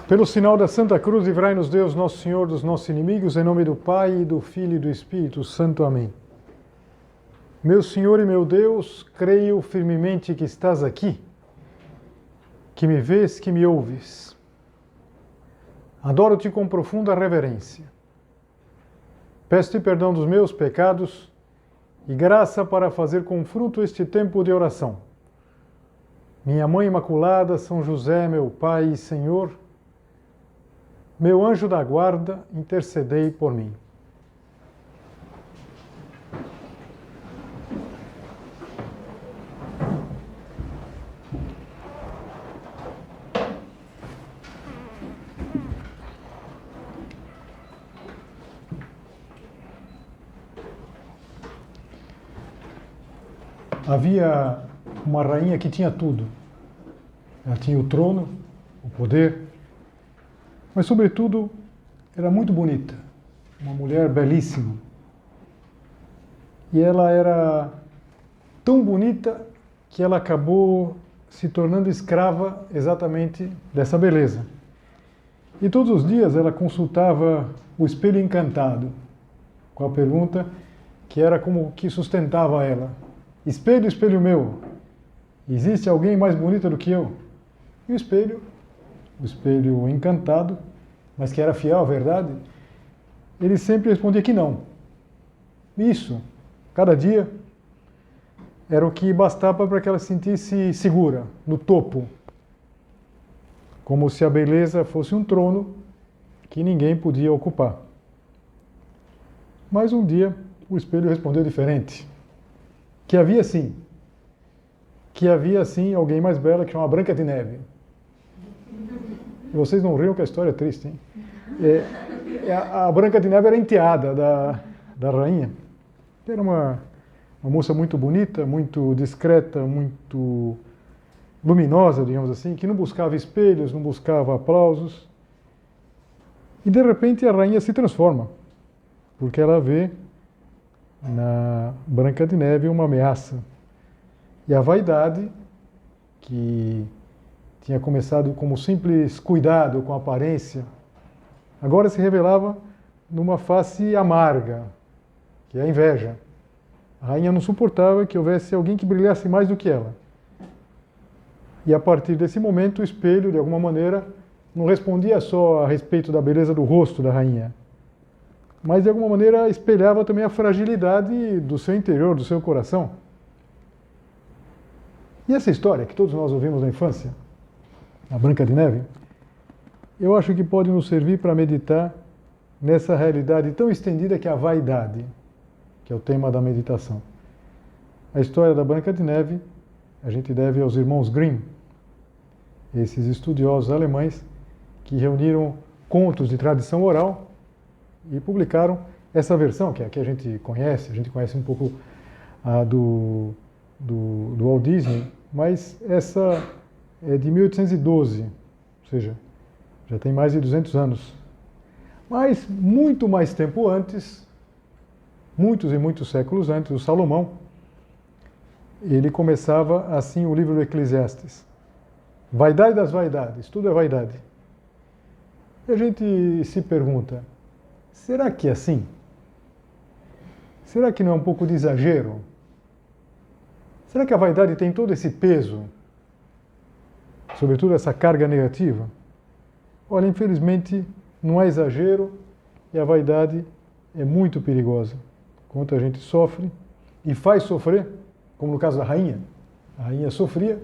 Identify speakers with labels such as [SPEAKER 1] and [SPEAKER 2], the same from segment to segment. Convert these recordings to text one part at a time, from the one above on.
[SPEAKER 1] Pelo sinal da Santa Cruz, livrai-nos Deus, nosso Senhor, dos nossos inimigos, em nome do Pai, e do Filho e do Espírito Santo. Amém. Meu Senhor e meu Deus, creio firmemente que estás aqui, que me vês, que me ouves. Adoro-te com profunda reverência. Peço-te perdão dos meus pecados e graça para fazer com fruto este tempo de oração. Minha Mãe Imaculada, São José, meu Pai e Senhor, meu anjo da guarda, intercedei por mim. Havia uma rainha que tinha tudo. Ela tinha o trono, o poder, mas, sobretudo, era muito bonita. Uma mulher belíssima. E ela era tão bonita que ela acabou se tornando escrava exatamente dessa beleza. E todos os dias ela consultava o espelho encantado, com a pergunta que era como que sustentava ela. Espelho, espelho meu, existe alguém mais bonita do que eu? E o espelho encantado, mas que era fiel à verdade, ele sempre respondia que não. Isso, cada dia, era o que bastava para que ela se sentisse segura, no topo. Como se a beleza fosse um trono que ninguém podia ocupar. Mas um dia, o espelho respondeu diferente. Que havia sim alguém mais bela que chama Branca de Neve. E vocês não riam que a história é triste, hein? A Branca de Neve era enteada da rainha. Era uma moça muito bonita, muito discreta, muito luminosa, digamos assim, que não buscava espelhos, não buscava aplausos. E de repente a rainha se transforma, porque ela vê na Branca de Neve uma ameaça. E a vaidade, que tinha começado como simples cuidado com a aparência, agora se revelava numa face amarga, que é a inveja. A rainha não suportava que houvesse alguém que brilhasse mais do que ela. E a partir desse momento, o espelho, de alguma maneira, não respondia só a respeito da beleza do rosto da rainha, mas de alguma maneira espelhava também a fragilidade do seu interior, do seu coração. E essa história que todos nós ouvimos na infância, a Branca de Neve, eu acho que pode nos servir para meditar nessa realidade tão estendida que é a vaidade, que é o tema da meditação. A história da Branca de Neve a gente deve aos irmãos Grimm, esses estudiosos alemães que reuniram contos de tradição oral e publicaram essa versão, que é a que a gente conhece um pouco a do Walt Disney, mas essa é de 1812, ou seja, já tem mais de 200 anos. Mas muito mais tempo antes, muitos e muitos séculos antes, o Salomão, ele começava assim o livro do Eclesiastes. Vaidade das vaidades, tudo é vaidade. E a gente se pergunta, será que é assim? Será que não é um pouco de exagero? Será que a vaidade tem todo esse peso? Sobretudo essa carga negativa? Olha, infelizmente, não é exagero e a vaidade é muito perigosa. Quanto a gente sofre e faz sofrer, como no caso da rainha. A rainha sofria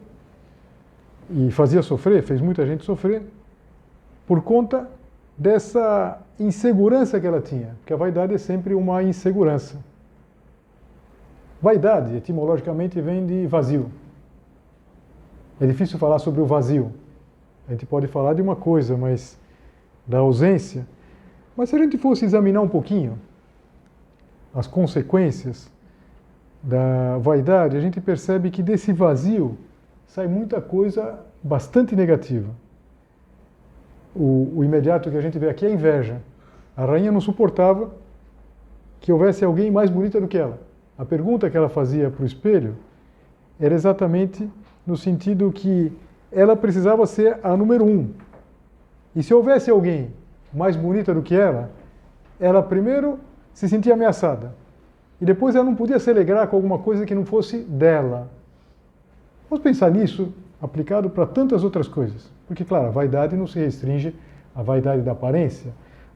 [SPEAKER 1] e fazia sofrer, fez muita gente sofrer, por conta dessa insegurança que ela tinha. Porque a vaidade é sempre uma insegurança. Vaidade, etimologicamente, vem de vazio. É difícil falar sobre o vazio. A gente pode falar de uma coisa, mas da ausência. Mas se a gente fosse examinar um pouquinho as consequências da vaidade, a gente percebe que desse vazio sai muita coisa bastante negativa. O imediato que a gente vê aqui é a inveja. A rainha não suportava que houvesse alguém mais bonita do que ela. A pergunta que ela fazia para o espelho era exatamente no sentido que ela precisava ser a número 1. E se houvesse alguém mais bonita do que ela primeiro se sentia ameaçada. E depois ela não podia se alegrar com alguma coisa que não fosse dela. Vamos pensar nisso aplicado para tantas outras coisas. Porque, claro, a vaidade não se restringe à vaidade da aparência.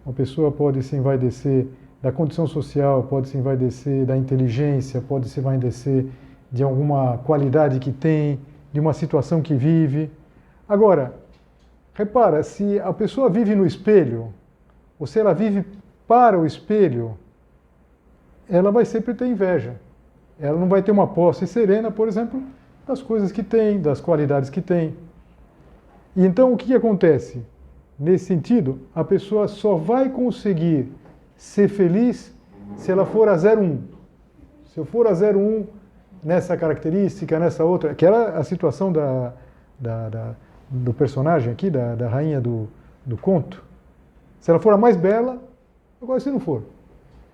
[SPEAKER 1] Uma pessoa pode se envaidecer da condição social, pode se envaidecer da inteligência, pode se envaidecer de alguma qualidade que tem, de uma situação que vive. Agora, repara, se a pessoa vive no espelho, ou se ela vive para o espelho, ela vai sempre ter inveja. Ela não vai ter uma posse serena, por exemplo, das coisas que tem, das qualidades que tem. E então o que acontece? Nesse sentido, a pessoa só vai conseguir ser feliz se ela for a 0,1. Se eu for a 0,1 nessa característica, nessa outra, que era a situação do personagem aqui, da rainha do conto. Se ela for a mais bela, agora se não for.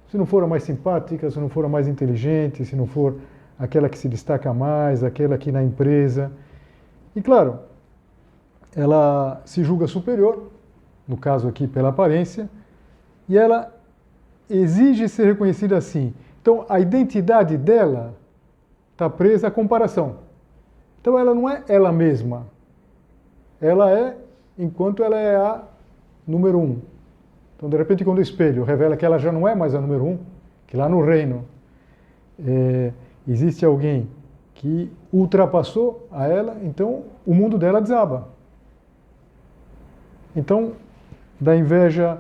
[SPEAKER 1] Se não for a mais simpática, se não for a mais inteligente, se não for aquela que se destaca mais, aquela que na empresa. E claro, ela se julga superior, no caso aqui pela aparência, e ela exige ser reconhecida assim. Então a identidade dela está presa à comparação. Então ela não é ela mesma. Ela é enquanto ela é a número 1. Então, de repente, quando o espelho revela que ela já não é mais a número 1, que lá no reino existe alguém que ultrapassou a ela, então o mundo dela desaba. Então, da inveja,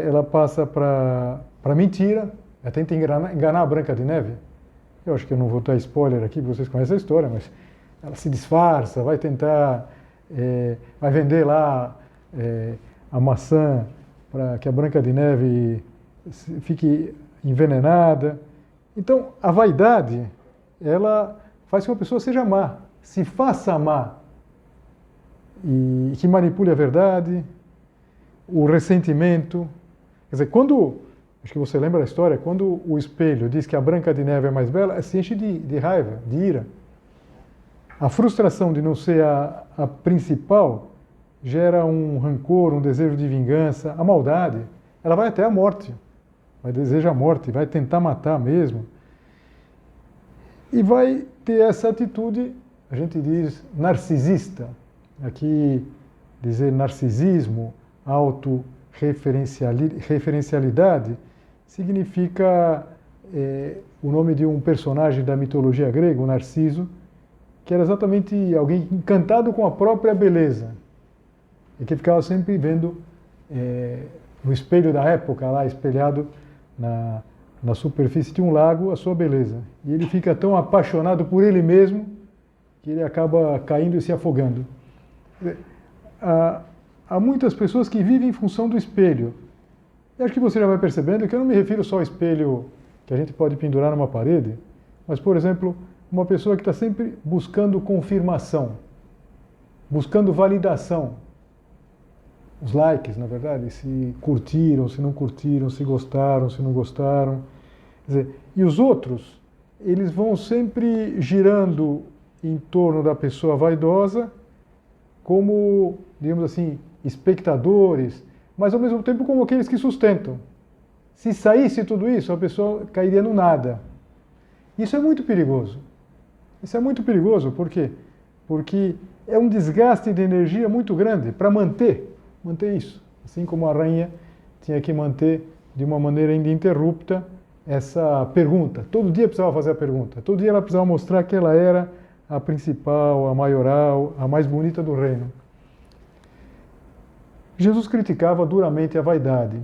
[SPEAKER 1] ela passa para mentira, ela tenta enganar a Branca de Neve. Eu acho que eu não vou dar spoiler aqui, porque vocês conhecem a história, mas ela se disfarça, vai tentar, vai vender lá a maçã para que a Branca de Neve fique envenenada. Então, a vaidade, ela faz com que a pessoa seja má, se faça amar, e que manipule a verdade, o ressentimento. Quer dizer, acho que você lembra da história, quando o espelho diz que a Branca de Neve é mais bela, ela se enche de raiva, de ira. A frustração de não ser a principal gera um rancor, um desejo de vingança, a maldade. Ela vai até a morte, vai desejar a morte, vai tentar matar mesmo. E vai ter essa atitude, a gente diz, narcisista. Aqui, dizer narcisismo, autorreferencialidade, significa o nome de um personagem da mitologia grega, o Narciso, que era exatamente alguém encantado com a própria beleza, e que ficava sempre vendo no espelho da época, lá espelhado na superfície de um lago, a sua beleza. E ele fica tão apaixonado por ele mesmo que ele acaba caindo e se afogando. Há muitas pessoas que vivem em função do espelho. E acho que você já vai percebendo que eu não me refiro só ao espelho que a gente pode pendurar numa parede, mas, por exemplo, uma pessoa que está sempre buscando confirmação, buscando validação. Os likes, na verdade, se curtiram, se não curtiram, se gostaram, se não gostaram. Quer dizer, e os outros, eles vão sempre girando em torno da pessoa vaidosa como, digamos assim, espectadores, mas ao mesmo tempo como aqueles que sustentam. Se saísse tudo isso, a pessoa cairia no nada. Isso é muito perigoso. Isso é muito perigoso, por quê? Porque é um desgaste de energia muito grande para manter isso. Assim como a rainha tinha que manter de uma maneira ininterrupta essa pergunta. Todo dia precisava fazer a pergunta. Todo dia ela precisava mostrar que ela era a principal, a maioral, a mais bonita do reino. Jesus criticava duramente a vaidade.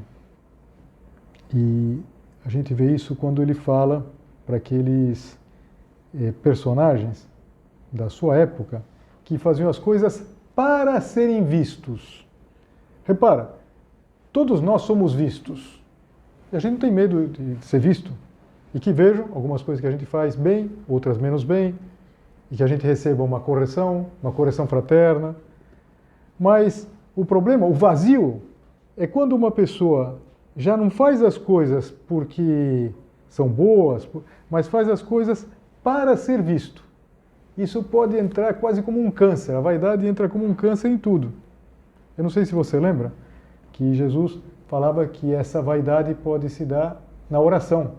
[SPEAKER 1] E a gente vê isso quando ele fala para aqueles personagens da sua época que faziam as coisas para serem vistos. Repara, todos nós somos vistos. E a gente não tem medo de ser visto. E que vejam algumas coisas que a gente faz bem, outras menos bem, e que a gente receba uma correção fraterna. Mas o problema, o vazio, é quando uma pessoa já não faz as coisas porque são boas, mas faz as coisas para ser visto. Isso pode entrar quase como um câncer. A vaidade entra como um câncer em tudo. Eu não sei se você lembra que Jesus falava que essa vaidade pode se dar na oração.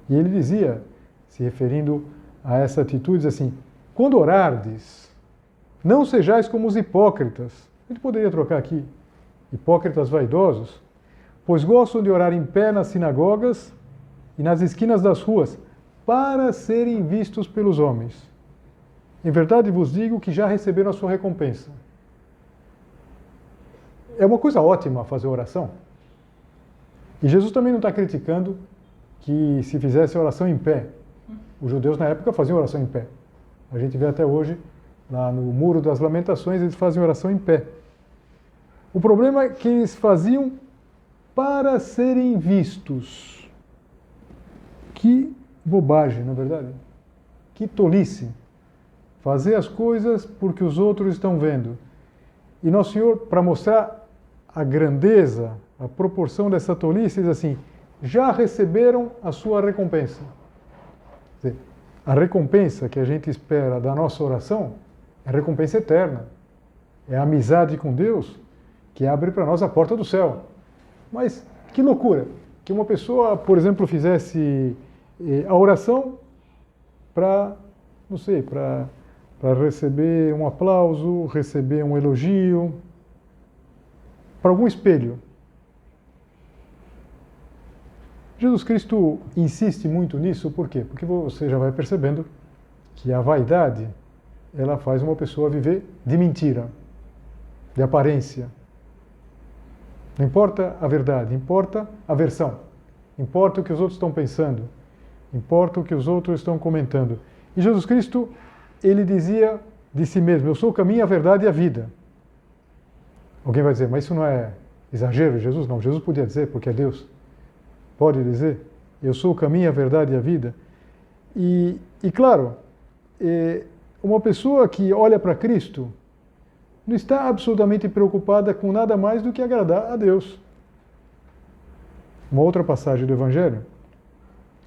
[SPEAKER 1] E ele dizia, se referindo a essa atitude, assim, quando orardes, não sejais como os hipócritas. A gente poderia trocar aqui, hipócritas vaidosos, pois gostam de orar em pé nas sinagogas e nas esquinas das ruas, para serem vistos pelos homens. Em verdade vos digo que já receberam a sua recompensa. É uma coisa ótima fazer oração. E Jesus também não está criticando que se fizesse oração em pé. Os judeus na época faziam oração em pé. A gente vê até hoje, lá no Muro das Lamentações, eles fazem oração em pé. O problema é que eles faziam para serem vistos. Que bobagem, na verdade. Que tolice. Fazer as coisas porque os outros estão vendo. E Nosso Senhor, para mostrar a grandeza, a proporção dessa tolice, diz assim, já receberam a sua recompensa. Quer dizer, a recompensa que a gente espera da nossa oração é a recompensa eterna. É a amizade com Deus que abre para nós a porta do céu. Mas que loucura que uma pessoa, por exemplo, fizesse a oração para, não sei, para receber um aplauso, receber um elogio, para algum espelho. Jesus Cristo insiste muito nisso, por quê? Porque você já vai percebendo que a vaidade, ela faz uma pessoa viver de mentira, de aparência. Não importa a verdade, importa a versão. Importa o que os outros estão pensando. Importa o que os outros estão comentando. E Jesus Cristo, ele dizia de si mesmo, eu sou o caminho, a verdade e a vida. Alguém vai dizer, mas isso não é exagero, Jesus? Não, Jesus podia dizer, porque é Deus. Pode dizer, eu sou o caminho, a verdade e a vida. E claro, uma pessoa que olha para Cristo não está absolutamente preocupada com nada mais do que agradar a Deus. Uma outra passagem do Evangelho,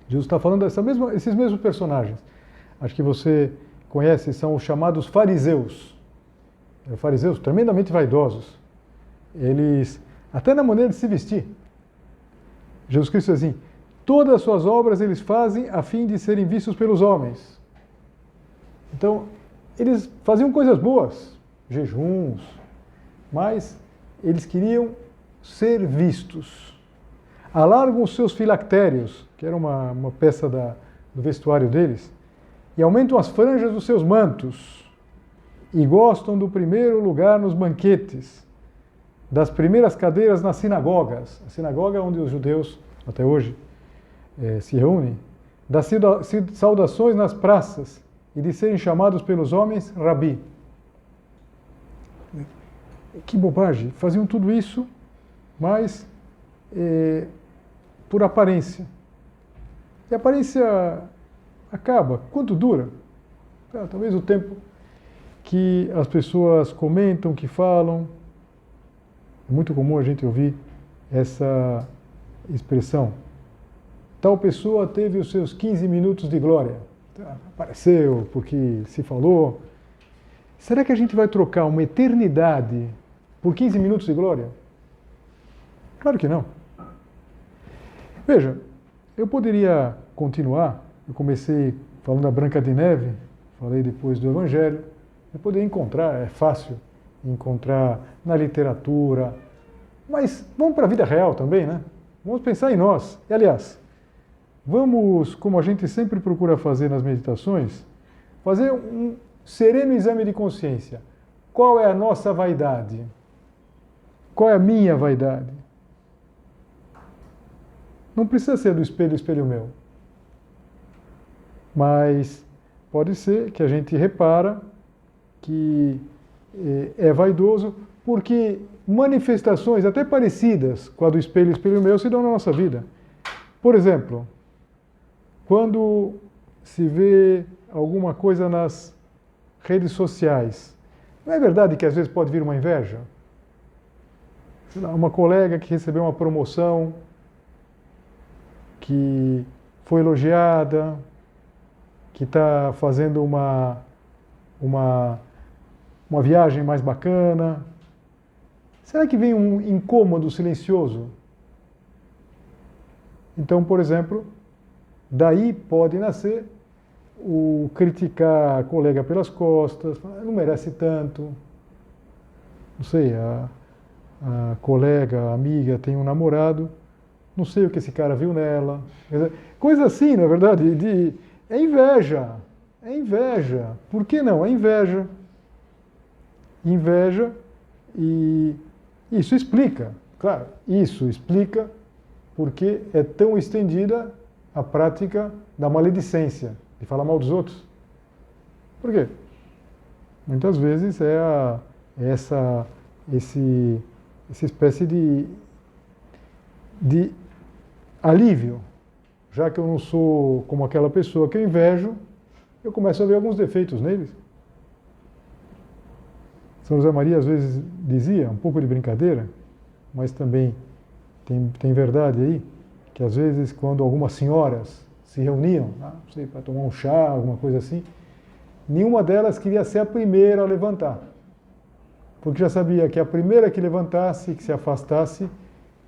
[SPEAKER 1] Jesus está falando esses mesmos personagens. Acho que você conhece, são os chamados fariseus. Fariseus tremendamente vaidosos. Eles, até na maneira de se vestir. Jesus Cristo diz assim, todas as suas obras eles fazem a fim de serem vistos pelos homens. Então, eles faziam coisas boas, jejuns, mas eles queriam ser vistos. Alargam os seus filactérios, que era uma peça do vestuário deles, e aumentam as franjas dos seus mantos, e gostam do primeiro lugar nos banquetes, das primeiras cadeiras nas sinagogas. A sinagoga é onde os judeus, até hoje, se reúnem, das saudações nas praças, e de serem chamados pelos homens Rabi. Que bobagem! Faziam tudo isso, mas por aparência. E a aparência acaba. Quanto dura? Talvez o tempo que as pessoas comentam, que falam. É muito comum a gente ouvir essa expressão. Tal pessoa teve os seus 15 minutos de glória. Apareceu porque se falou. Será que a gente vai trocar uma eternidade por 15 minutos de glória? Claro que não. Veja, eu poderia continuar. Eu comecei falando da Branca de Neve, falei depois do Evangelho. Eu poderia encontrar, é fácil encontrar na literatura. Mas vamos para a vida real também, né? Vamos pensar em nós. E, aliás, vamos, como a gente sempre procura fazer nas meditações, fazer um sereno exame de consciência. Qual é a nossa vaidade? Qual é a minha vaidade? Não precisa ser do espelho meu. Mas pode ser que a gente repara que é vaidoso porque manifestações até parecidas com a do espelho meu se dão na nossa vida. Por exemplo, quando se vê alguma coisa nas redes sociais, não é verdade que às vezes pode vir uma inveja? Sei lá, uma colega que recebeu uma promoção, que foi elogiada, que está fazendo uma uma viagem mais bacana? Será que vem um incômodo silencioso? Então, por exemplo, daí pode nascer o criticar a colega pelas costas, não merece tanto. Não sei, a colega, a amiga tem um namorado, não sei o que esse cara viu nela. Coisa assim, na verdade, é inveja. É inveja. Por que não? É inveja. Inveja, e isso explica, claro, isso explica porque é tão estendida a prática da maledicência, de falar mal dos outros. Por quê? Muitas vezes é essa espécie de alívio. Já que eu não sou como aquela pessoa que eu invejo, eu começo a ver alguns defeitos neles. São José Maria às vezes dizia, um pouco de brincadeira, mas também tem verdade aí, que às vezes quando algumas senhoras se reuniam, não sei, para tomar um chá, alguma coisa assim, nenhuma delas queria ser a primeira a levantar. Porque já sabia que a primeira que levantasse, que se afastasse,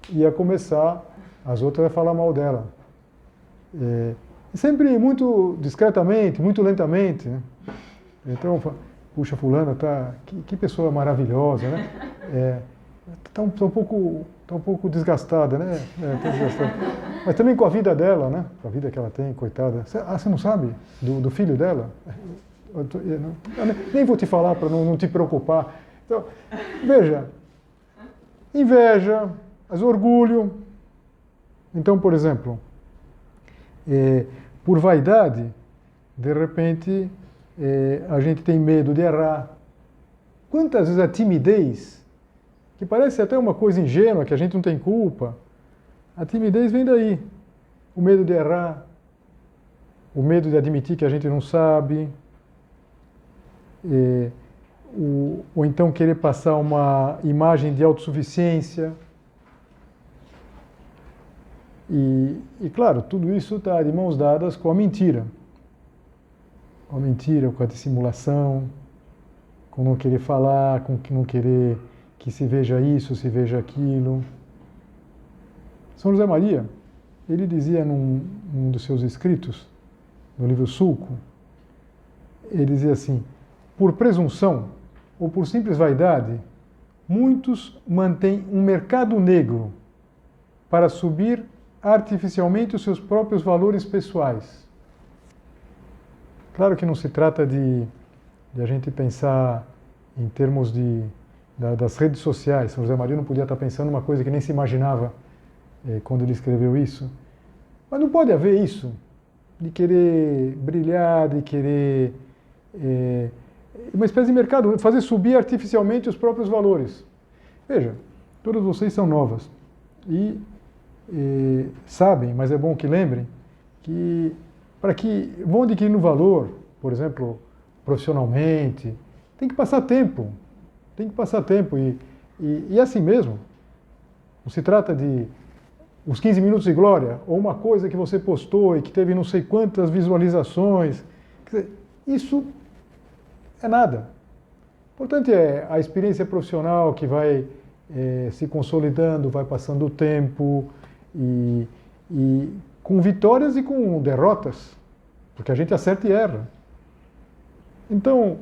[SPEAKER 1] ia começar, as outras a falar mal dela. Sempre muito discretamente, muito lentamente, né? Então, puxa, fulana, que pessoa maravilhosa, né? Tá um pouco desgastada, né? Tá desgastada. Mas também com a vida dela, né? Com a vida que ela tem, coitada. Você não sabe do filho dela? Eu nem vou te falar para não te preocupar. Então, veja, inveja, orgulho. Então, por exemplo, por vaidade, de repente, a gente tem medo de errar. Quantas vezes a timidez, que parece até uma coisa ingênua, que a gente não tem culpa, a timidez vem daí. O medo de errar, o medo de admitir que a gente não sabe, ou então querer passar uma imagem de autossuficiência. E claro, tudo isso está de mãos dadas com a mentira. Com a mentira, com a dissimulação, com não querer falar, com não querer que se veja isso, se veja aquilo. São José Maria, ele dizia num dos seus escritos, no livro Sulco, ele dizia assim: por presunção ou por simples vaidade, muitos mantêm um mercado negro para subir artificialmente os seus próprios valores pessoais. Claro que não se trata de a gente pensar em termos das redes sociais. São José Maria não podia estar pensando uma coisa que nem se imaginava quando ele escreveu isso. Mas não pode haver isso, de querer brilhar, de querer uma espécie de mercado, fazer subir artificialmente os próprios valores. Veja, todas vocês são novas e sabem, mas é bom que lembrem, que para que vão adquirindo valor, por exemplo, profissionalmente, tem que passar tempo. Tem que passar tempo. E assim mesmo, não se trata de os 15 minutos de glória, ou uma coisa que você postou e que teve não sei quantas visualizações. Quer dizer, isso é nada. O importante é a experiência profissional que vai se consolidando, vai passando o tempo, e com vitórias e com derrotas, porque a gente acerta e erra. Então,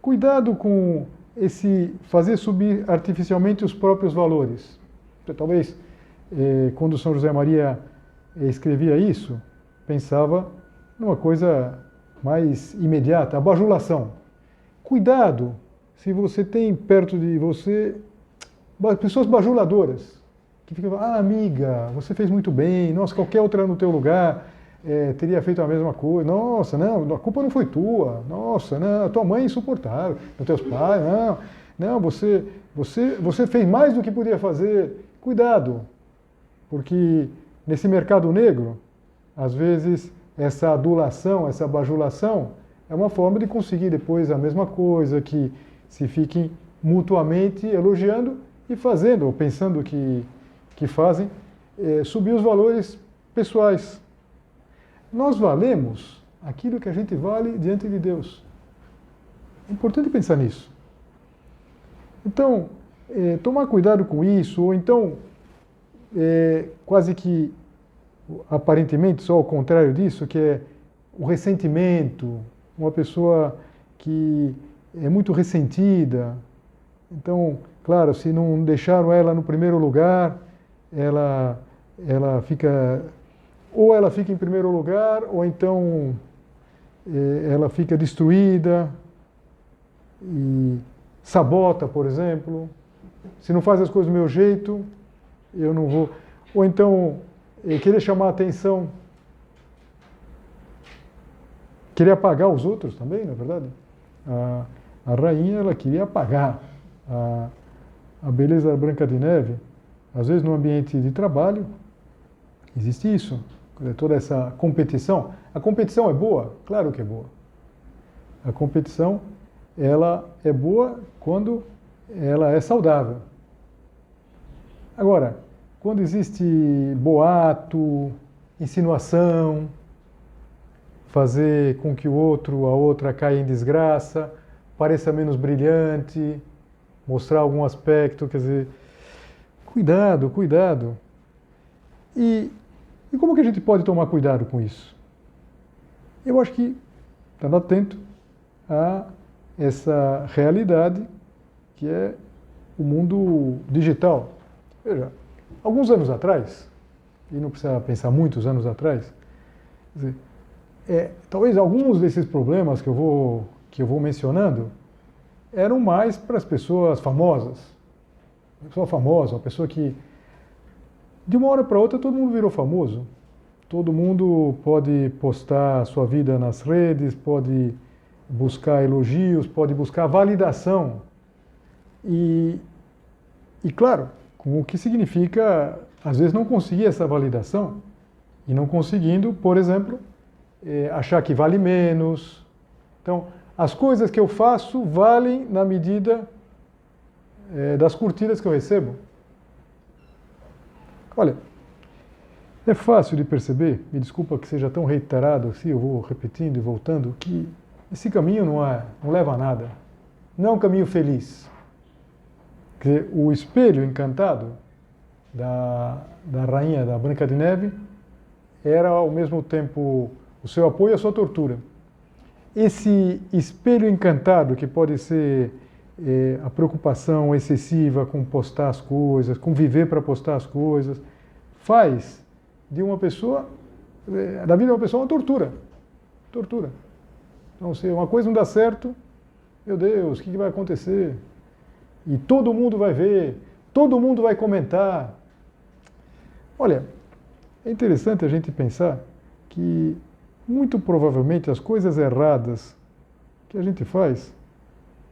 [SPEAKER 1] cuidado com esse fazer subir artificialmente os próprios valores. Talvez, quando São José Maria escrevia isso, pensava numa coisa mais imediata, a bajulação. Cuidado se você tem perto de você pessoas bajuladoras, que ficam falando: amiga, você fez muito bem, nossa, qualquer outra no teu lugar teria feito a mesma coisa, nossa, não, a culpa não foi tua, nossa, não, a tua mãe é insuportável, os teus pais, não, você fez mais do que podia fazer. Cuidado, porque nesse mercado negro, às vezes, essa adulação, essa bajulação, é uma forma de conseguir depois a mesma coisa, que se fiquem mutuamente elogiando e fazendo, ou pensando que fazem, subir os valores pessoais. Nós valemos aquilo que a gente vale diante de Deus. É importante pensar nisso. Então, tomar cuidado com isso, ou então, quase que, aparentemente, só ao contrário disso, que é o ressentimento, uma pessoa que é muito ressentida. Então, claro, se não deixaram ela no primeiro lugar, ela fica, ou ela fica em primeiro lugar, ou então ela fica destruída e sabota, por exemplo. Se não faz as coisas do meu jeito, eu não vou. Ou então, querer chamar a atenção, querer apagar os outros também, na verdade. A rainha, ela queria apagar a beleza da Branca de Neve. Às vezes, no ambiente de trabalho, existe isso. Toda essa competição. A competição é boa? Claro que é boa. A competição, ela é boa quando ela é saudável. Agora, quando existe boato, insinuação, fazer com que o outro, a outra caia em desgraça, pareça menos brilhante, mostrar algum aspecto, quer dizer, cuidado, cuidado. E como que a gente pode tomar cuidado com isso? Eu acho que estando atento a essa realidade que é o mundo digital. Veja, alguns anos atrás, e não precisa pensar muitos anos atrás, quer dizer, talvez alguns desses problemas que eu vou mencionando eram mais para as pessoas famosas. Uma pessoa famosa, uma pessoa que, de uma hora para outra, todo mundo virou famoso. Todo mundo pode postar a sua vida nas redes, pode buscar elogios, pode buscar validação. E claro, com o que significa, às vezes, não conseguir essa validação. E não conseguindo, por exemplo, achar que vale menos. Então, as coisas que eu faço valem na medida das curtidas que eu recebo. Olha, é fácil de perceber, me desculpa que seja tão reiterado assim, eu vou repetindo e voltando, que esse caminho não leva a nada. Não é um caminho feliz. Quer dizer, o espelho encantado da rainha da Branca de Neve era ao mesmo tempo o seu apoio e a sua tortura. Esse espelho encantado, que pode ser a preocupação excessiva com postar as coisas, com viver para postar as coisas, faz de uma pessoa, da vida de uma pessoa, uma tortura. Tortura. Então, se uma coisa não dá certo, meu Deus, o que vai acontecer? E todo mundo vai ver, todo mundo vai comentar. Olha, é interessante a gente pensar que, muito provavelmente, as coisas erradas que a gente faz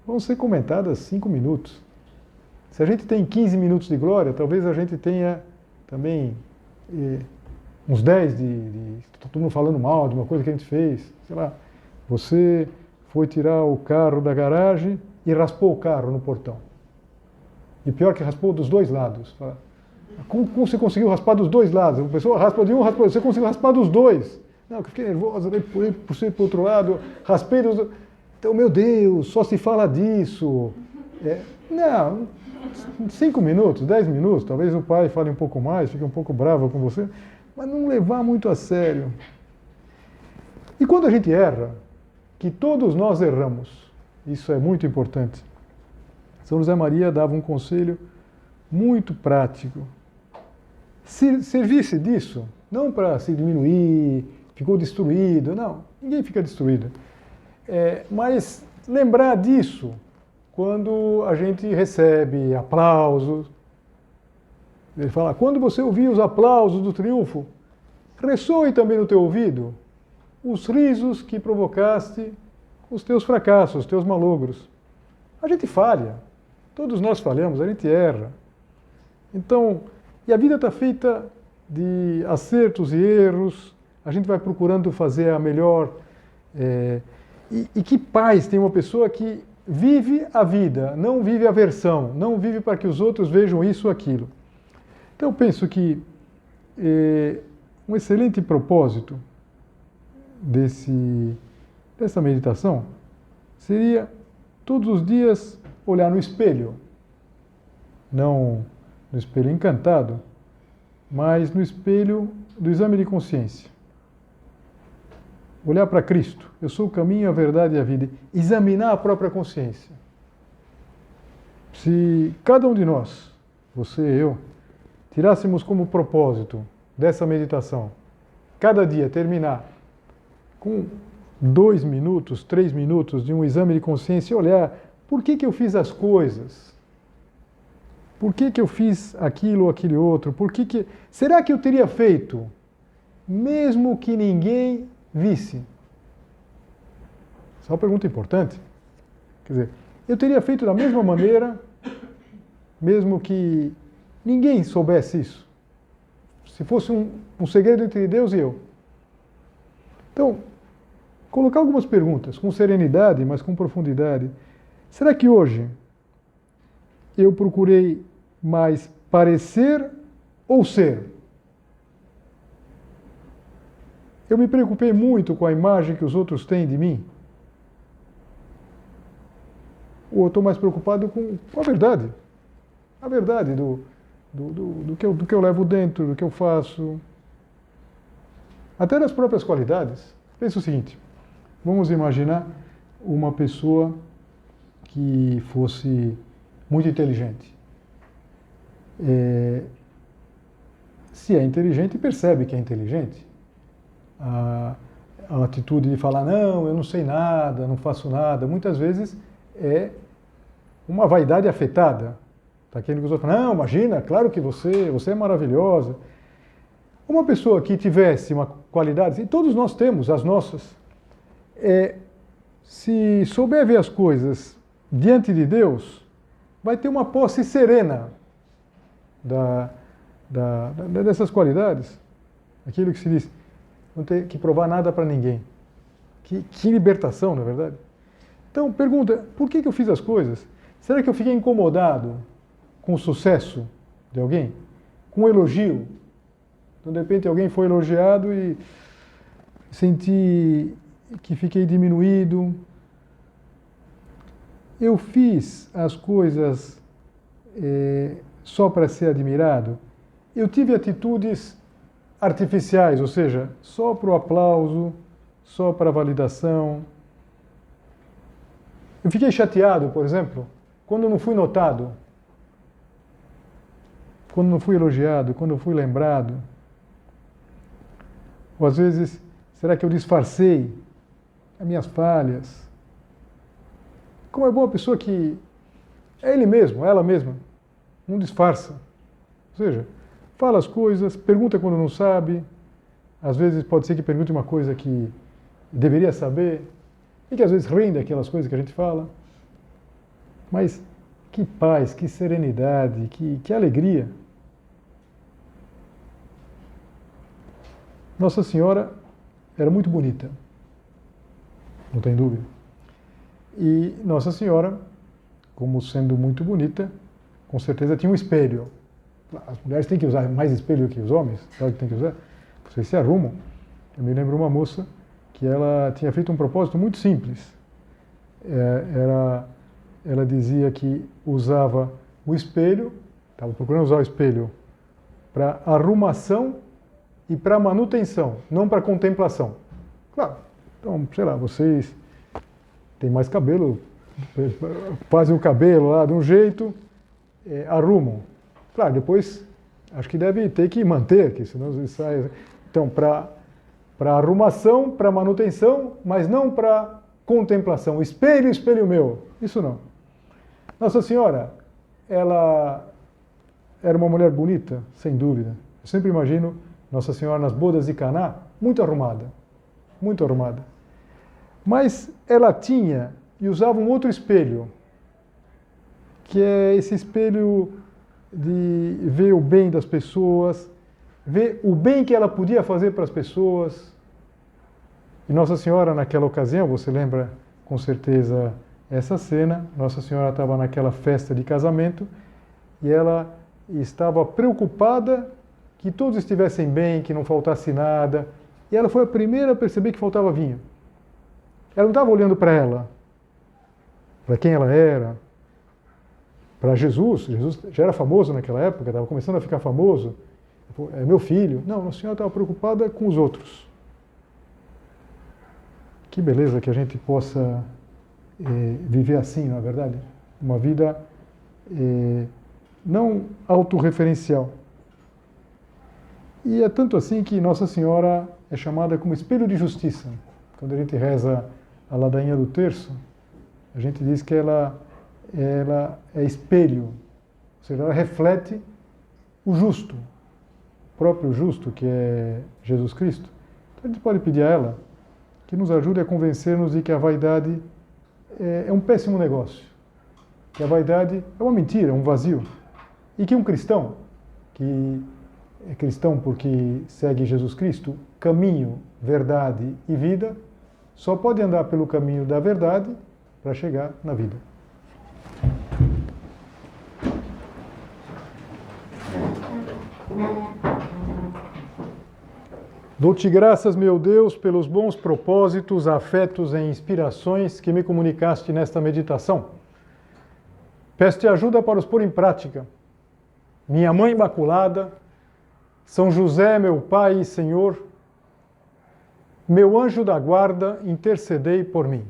[SPEAKER 1] vão ser comentadas 5 minutos. Se a gente tem 15 minutos de glória, talvez a gente tenha também uns 10 todo mundo falando mal de uma coisa que a gente fez. Sei lá, você foi tirar o carro da garagem e raspou o carro no portão. E pior que raspou dos dois lados. Como você conseguiu raspar dos dois lados? A pessoa raspa de um, raspa, você conseguiu raspar dos dois. Não, eu fiquei nervosa, daí por ser para o outro lado, raspei dos dois. Então, meu Deus, só se fala disso. Não, 5 minutos, 10 minutos, talvez o pai fale um pouco mais, fique um pouco bravo com você, mas não levar muito a sério. E quando a gente erra, que todos nós erramos, isso é muito importante. São José Maria dava um conselho muito prático. Se servisse disso, não para se diminuir, ficou destruído, não, ninguém fica destruído. Mas lembrar disso quando a gente recebe aplausos. Ele fala, quando você ouvir os aplausos do triunfo, ressoe também no teu ouvido os risos que provocaste os teus fracassos, os teus malogros. A gente falha, todos nós falhamos, a gente erra. Então, e a vida está feita de acertos e erros, a gente vai procurando fazer a melhor. E que paz tem uma pessoa que vive a vida, não vive a versão, não vive para que os outros vejam isso ou aquilo. Então, eu penso que um excelente propósito dessa meditação seria todos os dias olhar no espelho não no espelho encantado, mas no espelho do exame de consciência. Olhar para Cristo, eu sou o caminho, a verdade e a vida. Examinar a própria consciência. Se cada um de nós, você e eu, tirássemos como propósito dessa meditação, cada dia terminar com 2 minutos, 3 minutos de um exame de consciência e olhar por que eu fiz as coisas, por que eu fiz aquilo ou aquele outro, será que eu teria feito mesmo que ninguém visse? Essa é uma pergunta importante. Quer dizer, eu teria feito da mesma maneira, mesmo que ninguém soubesse isso. Se fosse um segredo entre Deus e eu. Então, colocar algumas perguntas com serenidade, mas com profundidade. Será que hoje eu procurei mais parecer ou ser? Eu me preocupei muito com a imagem que os outros têm de mim? Ou eu estou mais preocupado com a verdade? A verdade do que eu levo dentro, do que eu faço. Até das próprias qualidades. Pensa o seguinte, vamos imaginar uma pessoa que fosse muito inteligente. Se é inteligente, percebe que é inteligente. A atitude de falar, não, eu não sei nada, não faço nada, muitas vezes é uma vaidade afetada. Está querendo que os outros falem, não, imagina, claro que você é maravilhosa. Uma pessoa que tivesse uma qualidade, e todos nós temos as nossas, se souber ver as coisas diante de Deus, vai ter uma posse serena dessas qualidades. Aquilo que se diz, não ter que provar nada para ninguém. Que libertação, não é verdade? Então, pergunta, por que eu fiz as coisas? Será que eu fiquei incomodado com o sucesso de alguém? Com o elogio? Então, de repente, alguém foi elogiado e senti que fiquei diminuído. Eu fiz as coisas só para ser admirado? Eu tive atitudes artificiais, ou seja, só para o aplauso, só para a validação. Eu fiquei chateado, por exemplo, quando não fui notado, quando não fui elogiado, quando não fui lembrado. Ou às vezes, será que eu disfarcei as minhas falhas? Como é boa a pessoa que é ele mesmo, ela mesma, não disfarça. Ou seja, fala as coisas, pergunta quando não sabe. Às vezes pode ser que pergunte uma coisa que deveria saber e que às vezes rende aquelas coisas que a gente fala. Mas que paz, que serenidade, que alegria. Nossa Senhora era muito bonita, não tem dúvida. E Nossa Senhora, como sendo muito bonita, com certeza tinha um espelho. As mulheres têm que usar mais espelho que os homens, sabe o que tem que usar? Vocês se arrumam. Eu me lembro uma moça que ela tinha feito um propósito muito simples. Ela dizia que usava o espelho, estava procurando usar o espelho para arrumação e para manutenção, não para contemplação. Claro, então, sei lá, vocês têm mais cabelo, fazem o cabelo lá de um jeito, arrumam. Claro, depois acho que deve ter que manter, que senão sai. Então, para arrumação, para manutenção, mas não para contemplação. Espelho, espelho meu. Isso não. Nossa Senhora, ela era uma mulher bonita, sem dúvida. Eu sempre imagino Nossa Senhora nas bodas de Caná, muito arrumada. Muito arrumada. Mas ela tinha e usava um outro espelho, que é esse espelho de ver o bem das pessoas, ver o bem que ela podia fazer para as pessoas. E Nossa Senhora, naquela ocasião, você lembra com certeza essa cena, Nossa Senhora estava naquela festa de casamento e ela estava preocupada que todos estivessem bem, que não faltasse nada. E ela foi a primeira a perceber que faltava vinho. Ela não estava olhando para ela, para quem ela era. para Jesus, Jesus já era famoso naquela época, estava começando a ficar famoso, é meu filho. Não, a senhora estava preocupada com os outros. Que beleza que a gente possa viver assim, não é verdade? Uma vida não autorreferencial. E é tanto assim que Nossa Senhora é chamada como espelho de justiça. Quando a gente reza a ladainha do terço, a gente diz que ela é espelho, ou seja, ela reflete o justo, o próprio justo, que é Jesus Cristo. Então a gente pode pedir a ela que nos ajude a convencer-nos de que a vaidade é um péssimo negócio, que a vaidade é uma mentira, é um vazio, e que um cristão, que é cristão porque segue Jesus Cristo, caminho, verdade e vida, só pode andar pelo caminho da verdade para chegar na vida. Dou-te graças, meu Deus, pelos bons propósitos, afetos e inspirações que me comunicaste nesta meditação. Peço-te ajuda para os pôr em prática. Minha Mãe Imaculada, São José, meu Pai e Senhor, meu anjo da guarda, intercedei por mim.